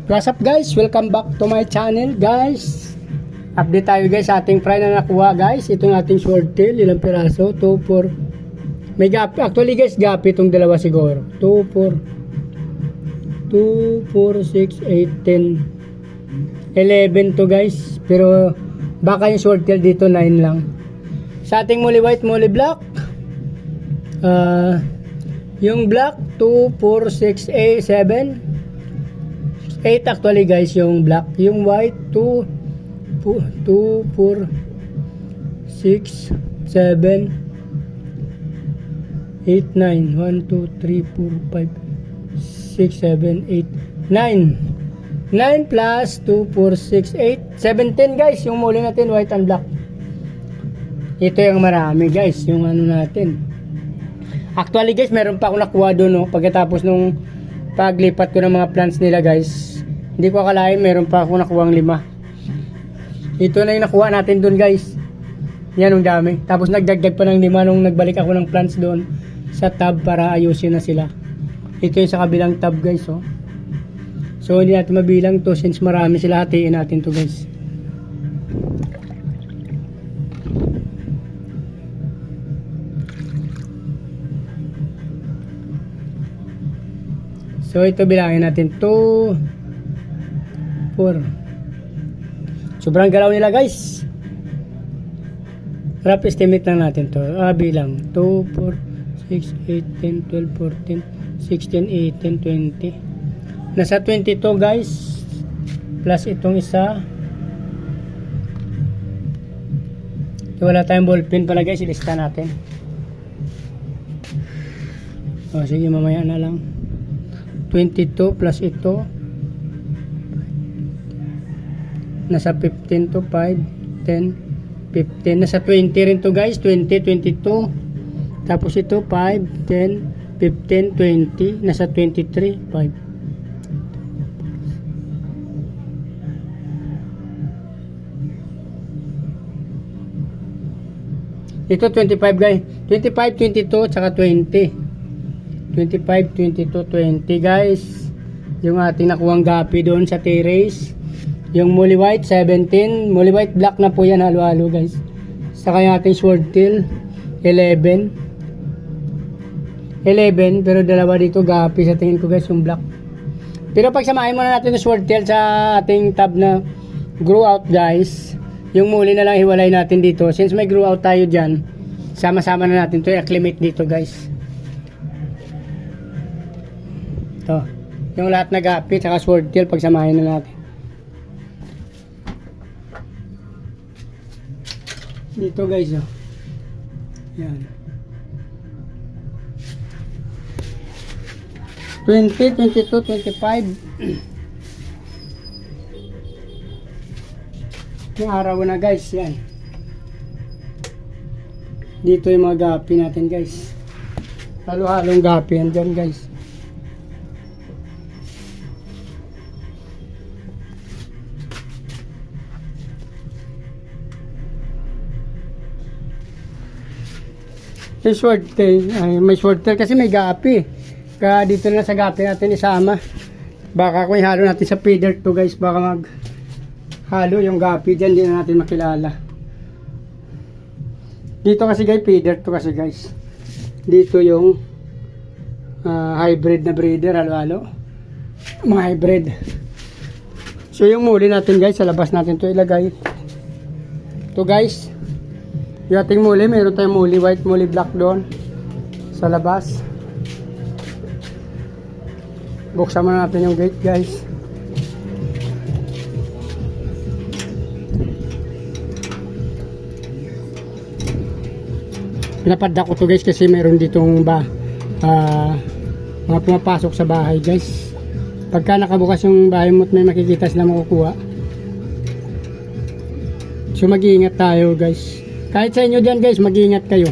What's up guys? Welcome back to my channel guys. Update tayo guys sa ating fry na nakuha guys. Itong ating swordtail, ilang piraso? 2, 4. May gap. Actually guys, gap itong dalawa siguro. 2, 4. 2, 4, 6, 8, 10. 11 to guys. Pero baka yung swordtail dito 9 lang. Sa ating muli white, muli black. Yung black 2, 4, 6, 8, 7. 8 actually guys yung black. Yung white 2, 4, 6, 7, 8, 9. 1, 2, 3, 4, 5, 6, 7, 8, 9. 9 plus 2, 4, 6, 8, 17 guys. Yung muli natin white and black. Ito yung marami guys. Yung ano natin. Actually guys, meron pa ako nakuha doon no, pagkatapos nung paglipat ko ng mga plants nila guys. Hindi ko akalain meron pa ako nakuha 5. Ito na yung nakuha natin doon guys. Yan ang dami. Tapos nagdagdag pa ng 5 nung nagbalik ako ng plants doon sa tab para ayusin na sila. Ito yung sa kabilang tab guys oh. So hindi natin mabilang to since marami sila, hatiin natin to guys. So ito bilangin natin 2, 4. Sobrang galaw nila guys. Rough estimate lang natin to. Bilang 2, 4, 6, 8, 10, 12, 14, 16, 18, 20. Nasa 22 guys. Plus itong isa. So, wala tayong ballpen pala guys. Ilista natin. Sige mamaya na lang. 22 plus ito. Nasa 15 to 5, 10, 15. Nasa 20 rin to guys. 20, 22. Tapos ito 5, 10, 15, 20. Nasa 23, 5. Ito 25 guys. 25, 22, tsaka 20. 25, 22, 20 guys. Yung ating nakuhang gapi doon sa terrace. Yung muli white 17, muli white black na po yan halo-halo guys. Saka yung ating swordtail 11. 11 pero dalawa dito gapi sa tingin ko guys yung black. Pero pagsamahin muna natin yung swordtail sa ating tab na grow out guys. Yung muli na lang hiwalay natin dito. Since may grow out tayo dyan, sama-sama na natin to i-acclimate dito guys. Ito. Yung lahat na gapi saka swordtail pagsamahin na natin. Dito guys oh. Yan. 20, 22, 25. Yung araw na guys yan. Dito yung mga gapi natin guys. Halo-halong gapi yan dyan guys. Yung swordtail, may swordtail kasi may gapi. Kaya dito na sa gapi natin isama. Baka kung ihalo natin sa feeder to guys, baka mag halo yung gapi dyan, hindi na natin makilala. Dito kasi guys, feeder to kasi guys. Dito yung hybrid na breeder, halo-halo. Mga hybrid. So yung muli natin guys, sa labas natin to ilagay. To guys. Yung ating muli, meron tayong muli white, muli black doon sa labas. Buksan muna natin yung gate guys. Pinapadda ko to guys kasi meron ditong mga pumapasok sa bahay guys. Pagka nakabukas yung bahay mo at may makikita sila makukuha. So mag-iingat tayo guys. Kahit sa inyo dyan guys, mag-iingat kayo.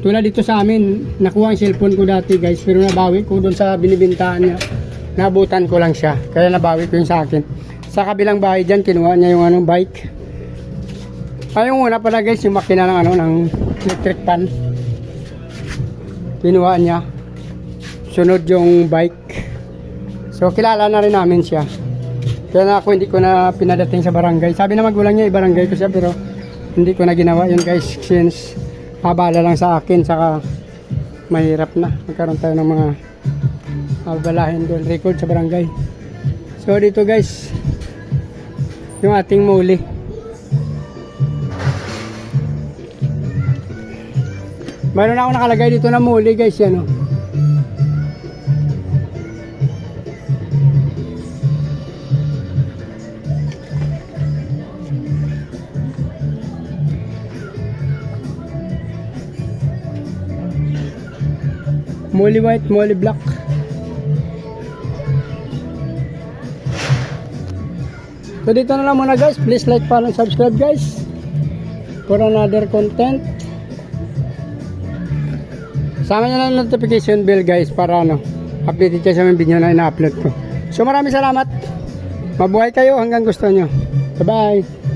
Tulad dito sa amin, nakuha ang cellphone ko dati guys, pero nabawi ko doon sa binibintaan niya. Nabutan ko lang siya, kaya nabawi ko yung sa akin. Sa kabilang bahay dyan, kinuha niya yung bike. Yung una pala guys, yung makina ng ng electric pan. Kinuha niya. Sunod yung bike. So kilala na rin namin siya. Kaya na ako hindi ko na pinadating sa barangay. Sabi na magulang niya, i-barangay ko siya pero hindi ko na ginawa yun guys since abala lang sa akin saka mahirap na. Magkaroon tayo ng mga abalahin doon record sa barangay. So dito guys, yung ating muli. Mayroon na ako nakalagay dito na muli guys yan oh. Molly white, molly black. So dito na lang muna guys. Please like, follow, subscribe guys for another content. Sama nyo na notification bell guys para updated kayo sa mga video na ina-upload ko. So maraming salamat. Mabuhay kayo hanggang gusto nyo. Bye bye.